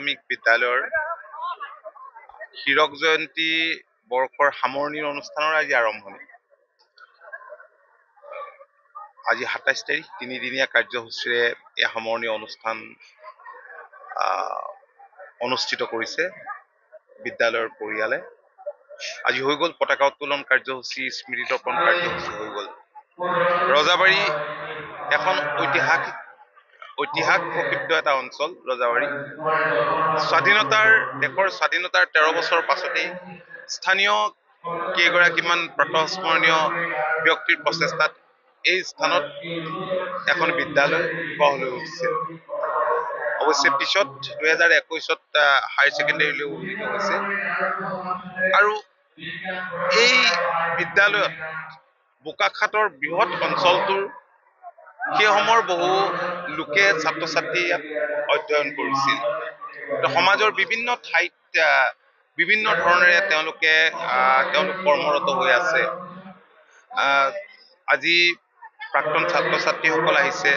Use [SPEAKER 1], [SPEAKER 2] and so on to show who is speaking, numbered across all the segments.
[SPEAKER 1] মাধ্যমিক বিদ্যালয়ৰ হীৰক জয়ন্তী বৰ্ষৰ সামৰণিৰ অনুষ্ঠানৰ আজি আৰম্ভণি। আজি ২৭ তাৰিখ, তিনিদিনীয়া কাৰ্যসূচীৰে এই সামৰণি অনুষ্ঠান অনুষ্ঠিত কৰিছে বিদ্যালয়ৰ পৰিয়ালে। আজি হৈ গ'ল পতাকা উত্তোলন কাৰ্যসূচী, স্মৃতি তৰ্পণ কাৰ্যসূচী হৈ গ'ল। ৰজাবাৰী এখন ঐতিহাসিক প্ৰসিদ্ধ এটা অঞ্চল। ৰজাবাৰী দেশৰ স্বাধীনতাৰ ১৩ বছৰ পাছতেই স্থানীয় কেইগৰাকীমান প্ৰাতঃস্মৰণীয় ব্যক্তিৰ প্ৰচেষ্টাত এই স্থানত এখন বিদ্যালয় গঢ় লৈ উঠিছে। অৱশ্যে পিছত ২০২১ত হায়াৰ ছেকেণ্ডেৰীলৈ উন্নীত হৈছে আৰু এই বিদ্যালয়ত বোকাখাতৰ বৃহৎ অঞ্চলটোৰ সেই সময়ৰ বহু লোকে ছাত্ৰ ছাত্ৰী ইয়াত অধ্যয়ন কৰিছিল। সমাজৰ বিভিন্ন ঠাইত বিভিন্ন ধৰণেৰে তেওঁলোক কৰ্মৰত হৈ আছে। আজি প্ৰাক্তন ছাত্ৰ ছাত্ৰীসকল আহিছে,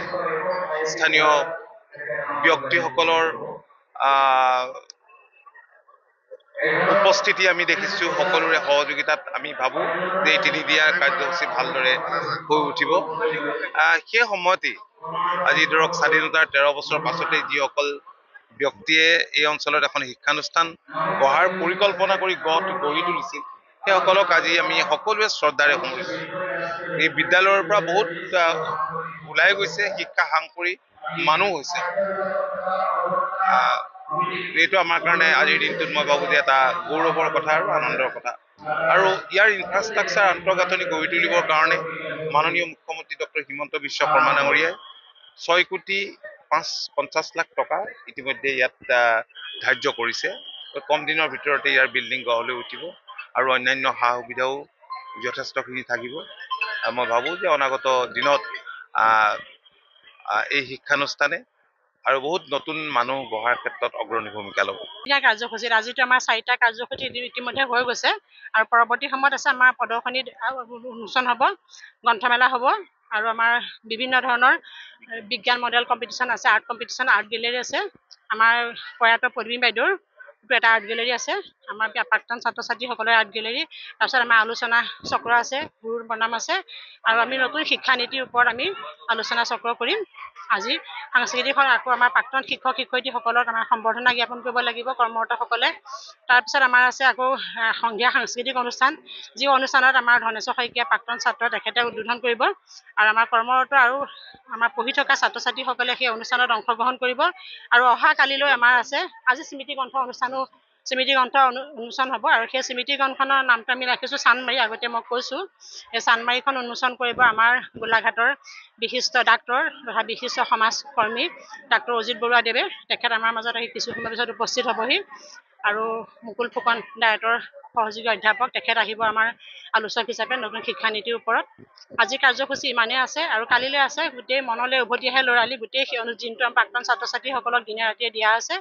[SPEAKER 1] স্থানীয় ব্যক্তিসকলৰ উপস্থিতি আমি দেখিছো। সকলোৰে সহযোগিতাত আমি ভাবো যে এই তিনিদিনীয়া কাৰ্যসূচী ভালদৰে হৈ উঠিব। সেই সময়তেই আজি ধৰক স্বাধীনতাৰ ১৩ বছৰ পাছতেই যিসকল ব্যক্তিয়ে এই অঞ্চলত এখন শিক্ষানুষ্ঠান গঢ়াৰ পৰিকল্পনা কৰি গঢ়ি তুলিছিল, সেইসকলক আজি আমি সকলোৱে শ্ৰদ্ধাৰে শুনিছো। এই বিদ্যালয়ৰ পৰা বহুত ওলাই গৈছে শিক্ষা সাংকৰী মানুহ হৈছে। এইটো আমাৰ কাৰণে আজিৰ দিনটোত মই ভাবো যে এটা গৌৰৱৰ কথা আৰু আনন্দৰ কথা। আৰু ইয়াৰ ইনফ্ৰাষ্ট্ৰাকচাৰ আন্তঃগাঁথনি গঢ়ি তুলিবৰ কাৰণে মাননীয় মুখ্যমন্ত্ৰী ডক্টৰ হিমন্ত বিশ্ব শৰ্মা ডাঙৰীয়াই ৬,৫০,০০,০০০ টকা ইতিমধ্যে ইয়াত ধাৰ্য কৰিছে। কম দিনৰ ভিতৰতে ইয়াৰ বিল্ডিং গঢ় লৈ উঠিব আৰু অন্যান্য সা সুবিধাও যথেষ্টখিনি থাকিব। মই ভাবো যে অনাগত দিনত এই শিক্ষানুষ্ঠানে আৰু বহুত নতুন মানুহ গঢ়াৰ ক্ষেত্ৰত অগ্ৰণী ভূমিকা ল'ব।
[SPEAKER 2] কাৰ্যসূচীত আজিতো আমাৰ ৪টা কাৰ্যসূচী ইতিমধ্যে হৈ গৈছে আৰু পৰৱৰ্তী সময়ত আছে আমাৰ প্ৰদৰ্শনী উন্মোচন হ'ব, গ্ৰন্থমেলা হ'ব আৰু আমাৰ বিভিন্ন ধৰণৰ বিজ্ঞান মডেল কম্পিটিশ্যন আছে, আৰ্ট কম্পিটিশ্যন, আৰ্ট গেলেৰী আছে। আমাৰ প্ৰয়াত পদ্মী বাইদেউৰ এটা আৰ্ট গেলেৰী আছে, আমাৰ প্ৰাক্তন ছাত্ৰ ছাত্ৰীসকলৰ আৰ্ট গেলেৰী, তাৰপিছত আমাৰ আলোচনা চক্ৰ আছে, গুৰুৰ প্ৰণাম আছে আৰু আমি নতুন শিক্ষানীতিৰ ওপৰত আমি আলোচনা চক্ৰ কৰিম। আজি সাংস্কৃতিক আকৌ আমাৰ প্ৰাক্তন শিক্ষক শিক্ষয়িত্ৰীসকলক আমাৰ সম্বৰ্ধনা জ্ঞাপন কৰিব লাগিব কৰ্মৰতসকলে। তাৰপিছত আমাৰ আছে আকৌ সন্ধিয়া সাংস্কৃতিক অনুষ্ঠান, যি অনুষ্ঠানত আমাৰ ধনেশ্বৰ শইকীয়া প্ৰাক্তন ছাত্ৰ তেখেতে উদ্বোধন কৰিব আৰু আমাৰ কৰ্মৰত আৰু আমাৰ পঢ়ি থকা ছাত্ৰ ছাত্ৰীসকলে সেই অনুষ্ঠানত অংশগ্ৰহণ কৰিব। আৰু অহা কালিলৈ আমাৰ আছে আজি স্মৃতি গ্ৰন্থ উন্মোচন হ'ব আৰু সেই স্মৃতি গ্ৰন্থখনৰ নামটো আমি ৰাখিছোঁ চানমাৰি। আগতে মই কৈছোঁ এই চানমাৰিখন উন্মোচন কৰিব আমাৰ গোলাঘাটৰ বিশিষ্ট ডাক্তৰ তথা বিশিষ্ট সমাজকৰ্মী ডাক্তৰ অজিত বৰুৱাদেৱে। তেখেত আমাৰ মাজত আহি কিছু সময়ৰ পিছত উপস্থিত হ'বহি আৰু মুকুল ফুকন ডায়েটৰ সহযোগী অধ্যাপক তেখেত আহিব আমাৰ আলোচক হিচাপে নতুন শিক্ষানীতিৰ ওপৰত। আজি কাৰ্যসূচী ইমানেই আছে আৰু কালিলৈ আছে গোটেই মনলৈ উভতি আহে ল'ৰালি গোটেই দিনটো আমাৰ প্ৰাক্তন ছাত্ৰ ছাত্ৰীসকলক দিনে ৰাতিয়ে দিয়া আছে।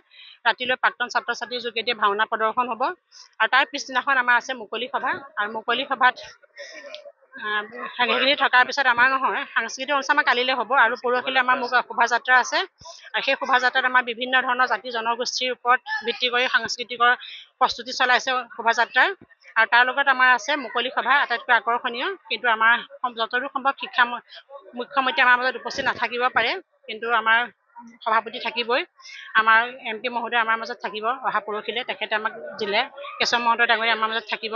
[SPEAKER 2] ৰাতিলৈ প্ৰাক্তন ছাত্ৰ ছাত্ৰীৰ যোগেদি ভাওনা প্ৰদৰ্শন হ'ব আৰু তাৰ পিছদিনাখন আমাৰ আছে মুকলি সভা আৰু মুকলি সভাত সেইখিনি থকাৰ পিছত আমাৰ নহয় সাংস্কৃতিক অনুষ্ঠান আমাৰ কালিলৈ হ'ব আৰু পৰহিলৈ আমাৰ শোভাযাত্ৰা আছে আৰু সেই শোভাযাত্ৰাত আমাৰ বিভিন্ন ধৰণৰ জাতি জনগোষ্ঠীৰ ওপৰত ভিত্তি কৰি সাংস্কৃতিকৰ প্ৰস্তুতি চলাইছে শোভাযাত্ৰাৰ। আৰু তাৰ লগত আমাৰ আছে মুকলি সভা আটাইতকৈ আকৰ্ষণীয়, কিন্তু আমাৰ যতদূৰ সম্ভৱ মুখ্যমন্ত্ৰী আমাৰ মাজত উপস্থিত নাথাকিব পাৰে, কিন্তু আমাৰ সভাপতি থাকিবই, আমাৰ MP মহোদয় আমাৰ মাজত থাকিব অহা পৰহিলৈ, তেখেতে আমাক দিলে, কেশৱ মহন্ত ডাঙৰীয়া আমাৰ মাজত থাকিব।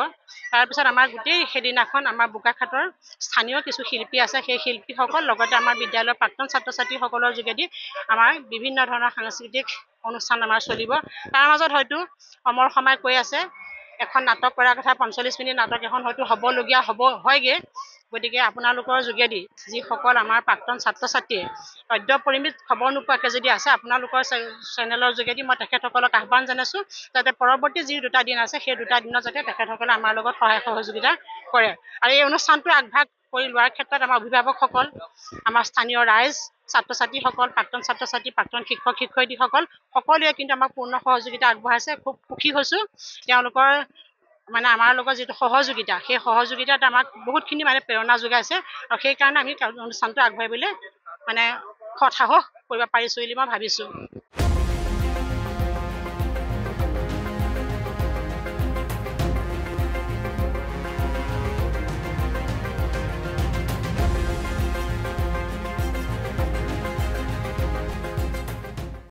[SPEAKER 2] তাৰপিছত আমাৰ গোটেই সেইদিনাখন আমাৰ বোকাখাটৰ স্থানীয় কিছু শিল্পী আছে, সেই শিল্পীসকল লগতে আমাৰ বিদ্যালয়ৰ প্ৰাক্তন ছাত্ৰ ছাত্ৰীসকলৰ যোগেদি আমাৰ বিভিন্ন ধৰণৰ সাংস্কৃতিক অনুষ্ঠান আমাৰ চলিব। তাৰ মাজত হয়তো অমৰ সমাই কৈ আছে এখন নাটক কৰাৰ কথা, ৪৫ মিনিট নাটক এখন হয়তো হ'বলগীয়া হয়গৈ। গতিকে আপোনালোকৰ যোগেদি যিসকল আমাৰ প্ৰাক্তন ছাত্ৰ ছাত্ৰীয়ে সদ্য পৰিমিত খবৰ নোপোৱাকৈ যদি আছে, আপোনালোকৰ চেনেলৰ যোগেদি মই তেখেতসকলক আহ্বান জনাইছোঁ যাতে পৰৱৰ্তী যি 2টা দিন আছে সেই 2টা দিনত যাতে তেখেতসকলে আমাৰ লগত সহায় সহযোগিতা কৰে। আৰু এই অনুষ্ঠানটো আগভাগ কৰি লোৱাৰ ক্ষেত্ৰত আমাৰ অভিভাৱকসকল, আমাৰ স্থানীয় ৰাইজ, ছাত্ৰ ছাত্ৰীসকল, প্ৰাক্তন ছাত্ৰ ছাত্ৰী, প্ৰাক্তন শিক্ষক শিক্ষয়িত্ৰীসকল সকলোৱে কিন্তু আমাক পূৰ্ণ সহযোগিতা আগবঢ়াইছে। খুব সুখী হৈছোঁ তেওঁলোকৰ আমাৰ লগত যিটো সহযোগিতা, সেই সহযোগিতাত আমাক বহুতখিনি প্ৰেৰণা যোগাইছে আৰু সেইকাৰণে আমি অনুষ্ঠানটো আগবাঢ়িবলৈ সৎ সাহস কৰিব পাৰিছোঁ বুলি মই ভাবিছোঁ।